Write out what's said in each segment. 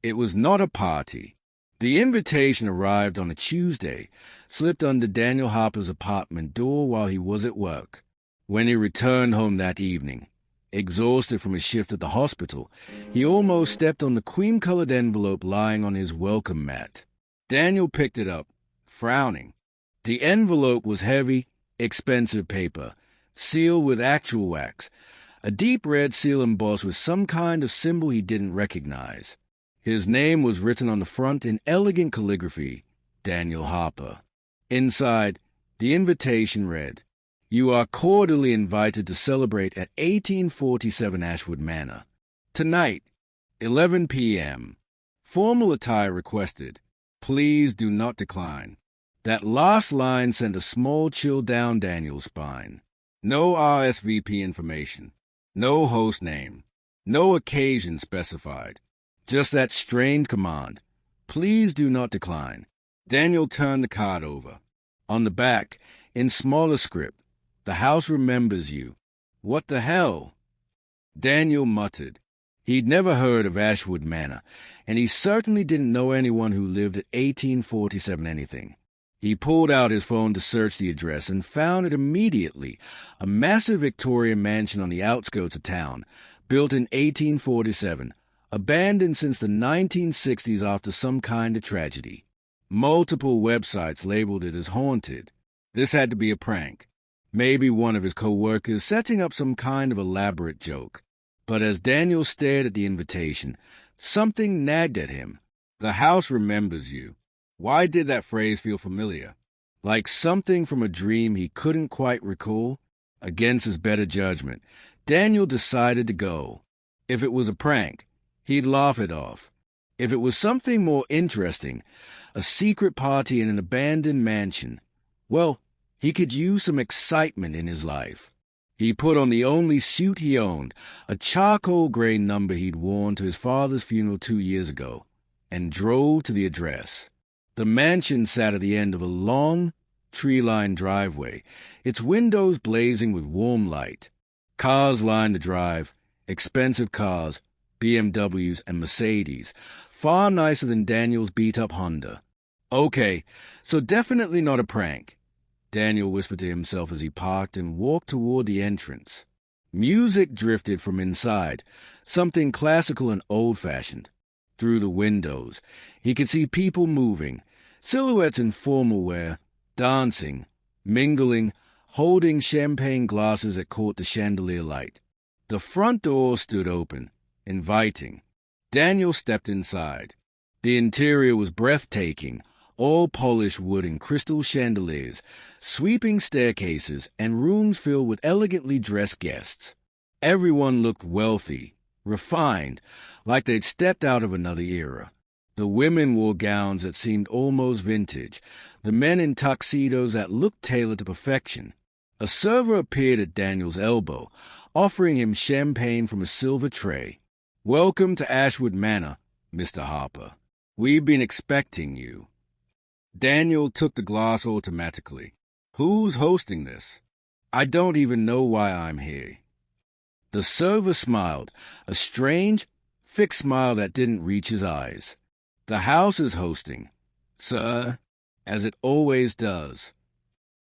It was not a party. The invitation arrived on a Tuesday, slipped under Daniel Harper's apartment door while he was at work. When he returned home that evening, exhausted from his shift at the hospital, he almost stepped on the cream-colored envelope lying on his welcome mat. Daniel picked it up, frowning. The envelope was heavy, expensive paper, sealed with actual wax, a deep red seal embossed with some kind of symbol he didn't recognize. His name was written on the front in elegant calligraphy, Daniel Harper. Inside, the invitation read, "You are cordially invited to celebrate at 1847 Ashwood Manor. Tonight, 11 p.m. Formal attire requested. Please do not decline." That last line sent a small chill down Daniel's spine. No RSVP information. No host name. No occasion specified. Just that strained command. Please do not decline. Daniel turned the card over. On the back, in smaller script, "The house remembers you." What the hell? Daniel muttered. He'd never heard of Ashwood Manor, and he certainly didn't know anyone who lived at 1847 anything. He pulled out his phone to search the address and found it immediately, a massive Victorian mansion on the outskirts of town, built in 1847, abandoned since the 1960s after some kind of tragedy. Multiple websites labeled it as haunted. This had to be a prank. Maybe one of his co-workers setting up some kind of elaborate joke. But as Daniel stared at the invitation, something nagged at him. The house remembers you. Why did that phrase feel familiar? Like something from a dream he couldn't quite recall? Against his better judgment, Daniel decided to go. If it was a prank, he'd laugh it off. If it was something more interesting, a secret party in an abandoned mansion, well, he could use some excitement in his life. He put on the only suit he owned, a charcoal gray number he'd worn to his father's funeral 2 years ago, and drove to the address. The mansion sat at the end of a long, tree-lined driveway, its windows blazing with warm light. Cars lined the drive, expensive cars, BMWs and Mercedes, far nicer than Daniel's beat-up Honda. Okay, so definitely not a prank, Daniel whispered to himself as he parked and walked toward the entrance. Music drifted from inside, something classical and old-fashioned. Through the windows, he could see people moving, silhouettes in formal wear, dancing, mingling, holding champagne glasses that caught the chandelier light. The front door stood open, inviting. Daniel stepped inside. The interior was breathtaking, all polished wood and crystal chandeliers, sweeping staircases, and rooms filled with elegantly dressed guests. Everyone looked wealthy, refined, like they'd stepped out of another era. The women wore gowns that seemed almost vintage, the men in tuxedos that looked tailored to perfection. A server appeared at Daniel's elbow, offering him champagne from a silver tray. "Welcome to Ashwood Manor, Mr. Harper. We've been expecting you." Daniel took the glass automatically. "Who's hosting this? I don't even know why I'm here." The server smiled, a strange, fixed smile that didn't reach his eyes. "The house is hosting, sir, as it always does."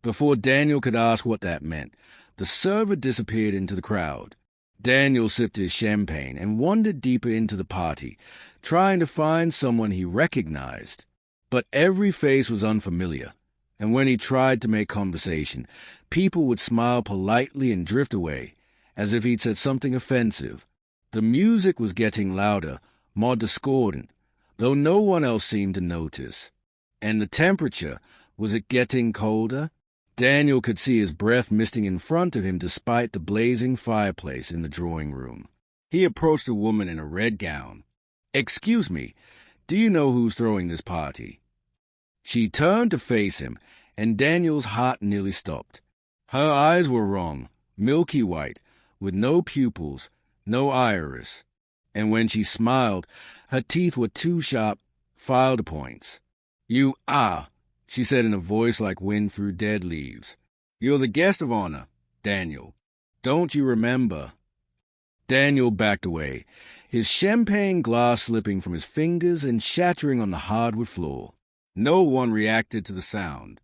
Before Daniel could ask what that meant, the server disappeared into the crowd. Daniel sipped his champagne and wandered deeper into the party, trying to find someone he recognized. But every face was unfamiliar, and when he tried to make conversation, people would smile politely and drift away, as if he'd said something offensive. The music was getting louder, more discordant, though no one else seemed to notice. And the temperature, was it getting colder? Daniel could see his breath misting in front of him despite the blazing fireplace in the drawing room. He approached a woman in a red gown. "Excuse me, do you know who's throwing this party?" She turned to face him, and Daniel's heart nearly stopped. Her eyes were wrong, milky white, with no pupils, no iris. And when she smiled, her teeth were two sharp, filed points. "You are," she said in a voice like wind through dead leaves. "You're the guest of honor, Daniel. Don't you remember?" Daniel backed away, his champagne glass slipping from his fingers and shattering on the hardwood floor. No one reacted to the sound.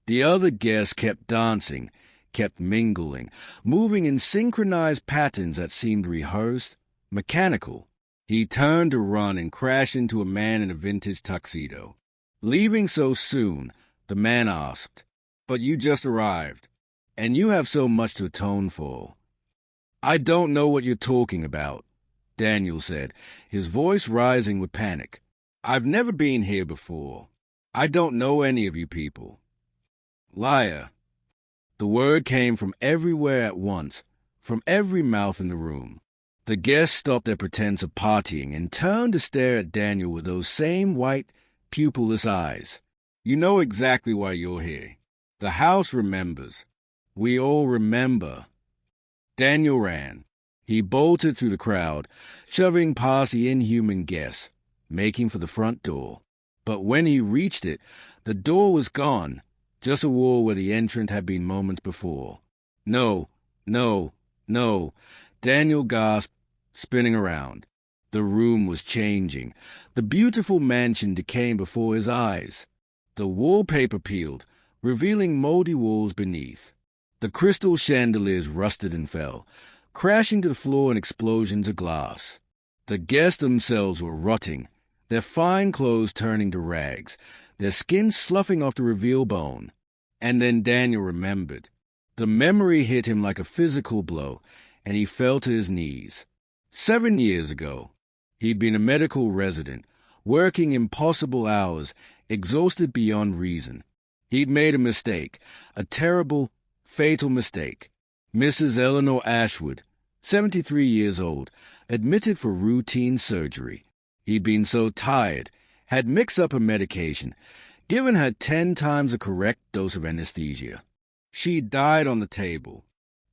The other guests kept dancing, kept mingling, moving in synchronized patterns that seemed rehearsed, mechanical. He turned to run and crashed into a man in a vintage tuxedo. Leaving so soon, the man asked, "But you just arrived, and you have so much to atone for." "I don't know what you're talking about," Daniel said, his voice rising with panic. "I've never been here before. I don't know any of you people." "Liar." The word came from everywhere at once, from every mouth in the room. The guests stopped their pretense of partying and turned to stare at Daniel with those same white, pupilless eyes. "You know exactly why you're here. The house remembers. We all remember." Daniel ran. He bolted through the crowd, shoving past the inhuman guests, making for the front door. But when he reached it, the door was gone, just a wall where the entrant had been moments before. "No, no, no," Daniel gasped, spinning around. The room was changing, the beautiful mansion decaying before his eyes. The wallpaper peeled, revealing moldy walls beneath. The crystal chandeliers rusted and fell, crashing to the floor in explosions of glass. The guests themselves were rotting, their fine clothes turning to rags, their skin sloughing off to reveal bone. And then Daniel remembered. The memory hit him like a physical blow, and he fell to his knees. 7 years ago, he'd been a medical resident, working impossible hours, exhausted beyond reason. He'd made a mistake, a terrible, fatal mistake. Mrs. Eleanor Ashwood, 73 years old, admitted for routine surgery. He'd been so tired, had mixed up her medication, given her 10 times the correct dose of anesthesia. She died on the table,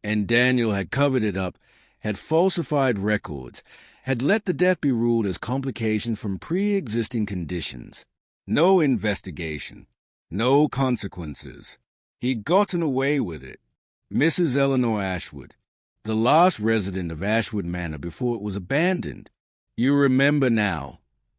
and Daniel had covered it up, had falsified records, had let the death be ruled as complication from pre-existing conditions. No investigation, no consequences. He'd gotten away with it. Mrs. Eleanor Ashwood, the last resident of Ashwood Manor before it was abandoned. "You remember now,"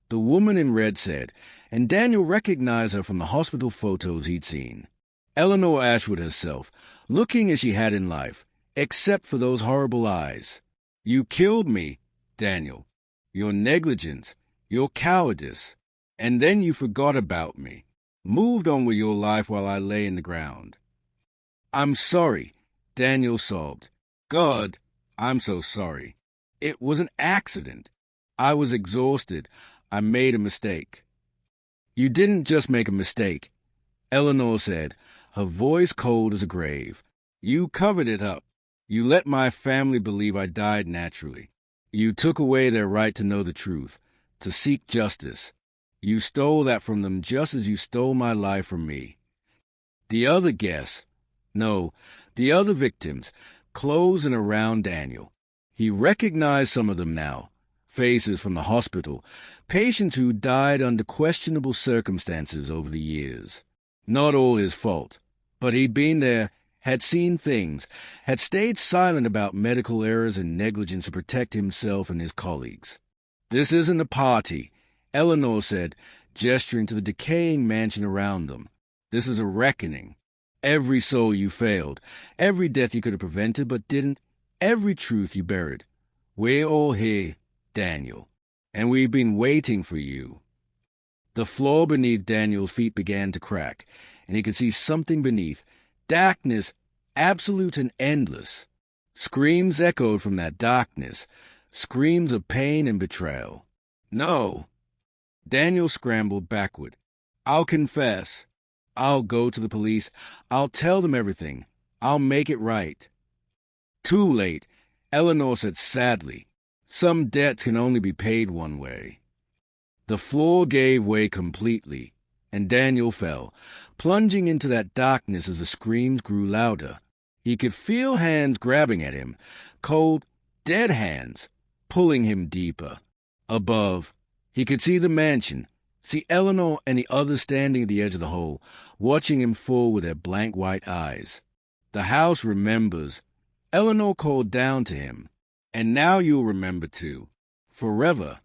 the woman in red said, and Daniel recognized her from the hospital photos he'd seen. Eleanor Ashwood herself, looking as she had in life, except for those horrible eyes. "You killed me, Daniel. Your negligence, your cowardice. And then you forgot about me, moved on with your life while I lay in the ground." "I'm sorry," Daniel sobbed. "God, I'm so sorry. It was an accident. I was exhausted. I made a mistake." "You didn't just make a mistake," Eleanor said, her voice cold as a grave. "You covered it up. You let my family believe I died naturally. You took away their right to know the truth, to seek justice. You stole that from them just as you stole my life from me." The other guests, no, the other victims, closed and around Daniel. He recognized some of them now, faces from the hospital, patients who died under questionable circumstances over the years. Not all his fault, but he'd been there, had seen things, had stayed silent about medical errors and negligence to protect himself and his colleagues. "This isn't a party," Eleanor said, gesturing to the decaying mansion around them. "This is a reckoning. Every soul you failed, every death you could have prevented but didn't, every truth you buried. We're all here, Daniel, and we've been waiting for you." The floor beneath Daniel's feet began to crack, and he could see something beneath. Darkness, absolute and endless. Screams echoed from that darkness, screams of pain and betrayal. "No." Daniel scrambled backward. "I'll confess. I'll go to the police. I'll tell them everything. I'll make it right." "Too late," Eleanor said sadly. "Some debts can only be paid one way." The floor gave way completely, and Daniel fell, plunging into that darkness as the screams grew louder. He could feel hands grabbing at him, cold, dead hands, pulling him deeper. Above, he could see the mansion, see Eleanor and the others standing at the edge of the hole, watching him full with their blank white eyes. "The house remembers," Eleanor called down to him. And now you'll remember too. Forever.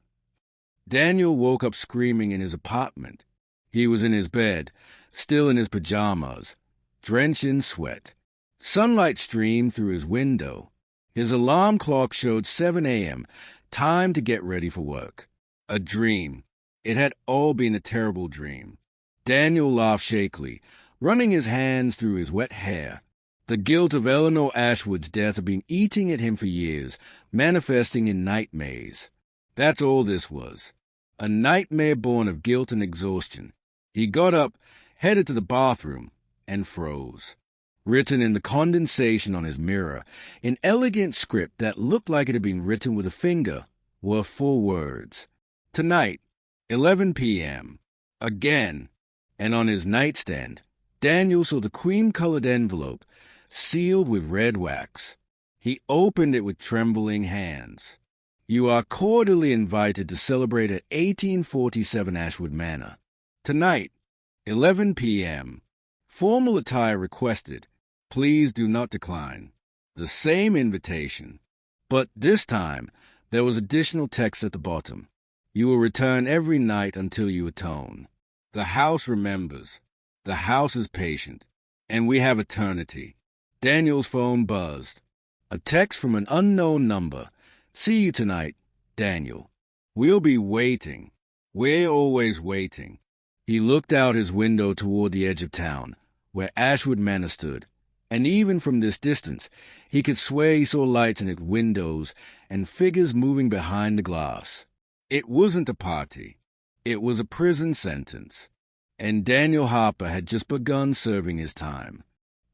Daniel woke up screaming in his apartment. He was in his bed, still in his pajamas, drenched in sweat. Sunlight streamed through his window. His alarm clock showed 7 a.m., time to get ready for work. A dream. It had all been a terrible dream. Daniel laughed shakily, running his hands through his wet hair. The guilt of Eleanor Ashwood's death had been eating at him for years, manifesting in nightmares. That's all this was. A nightmare born of guilt and exhaustion. He got up, headed to the bathroom, and froze. Written in the condensation on his mirror, in elegant script that looked like it had been written with a finger, were 4 words. Tonight, 11 p.m. Again. And on his nightstand, Daniel saw the cream-colored envelope, sealed with red wax. He opened it with trembling hands. You are cordially invited to celebrate at 1847 Ashwood Manor. Tonight, 11 p.m. Formal attire requested. Please do not decline. The same invitation. But this time, there was additional text at the bottom. You will return every night until you atone. The house remembers. The house is patient. And we have eternity. Daniel's phone buzzed. A text from an unknown number. See you tonight, Daniel. We'll be waiting. We're always waiting. He looked out his window toward the edge of town, where Ashwood Manor stood, and even from this distance he could swear he saw lights in its windows and figures moving behind the glass. It wasn't a party. It was a prison sentence, and Daniel Harper had just begun serving his time.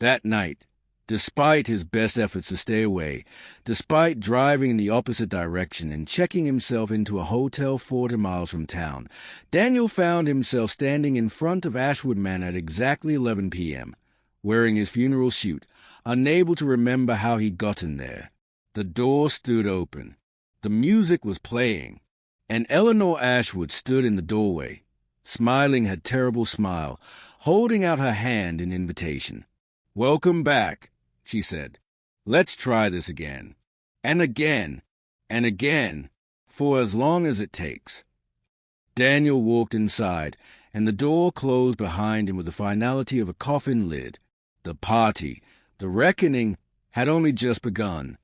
That night, despite his best efforts to stay away, despite driving in the opposite direction and checking himself into a hotel 40 miles from town, Daniel found himself standing in front of Ashwood Manor at exactly 11 p.m., wearing his funeral suit, unable to remember how he'd gotten there. The door stood open. The music was playing, and Eleanor Ashwood stood in the doorway, smiling her terrible smile, holding out her hand in invitation. "Welcome back," she said. "Let's try this again. And again. And again. For as long as it takes." Daniel walked inside, and the door closed behind him with the finality of a coffin lid. The party, the reckoning, had only just begun.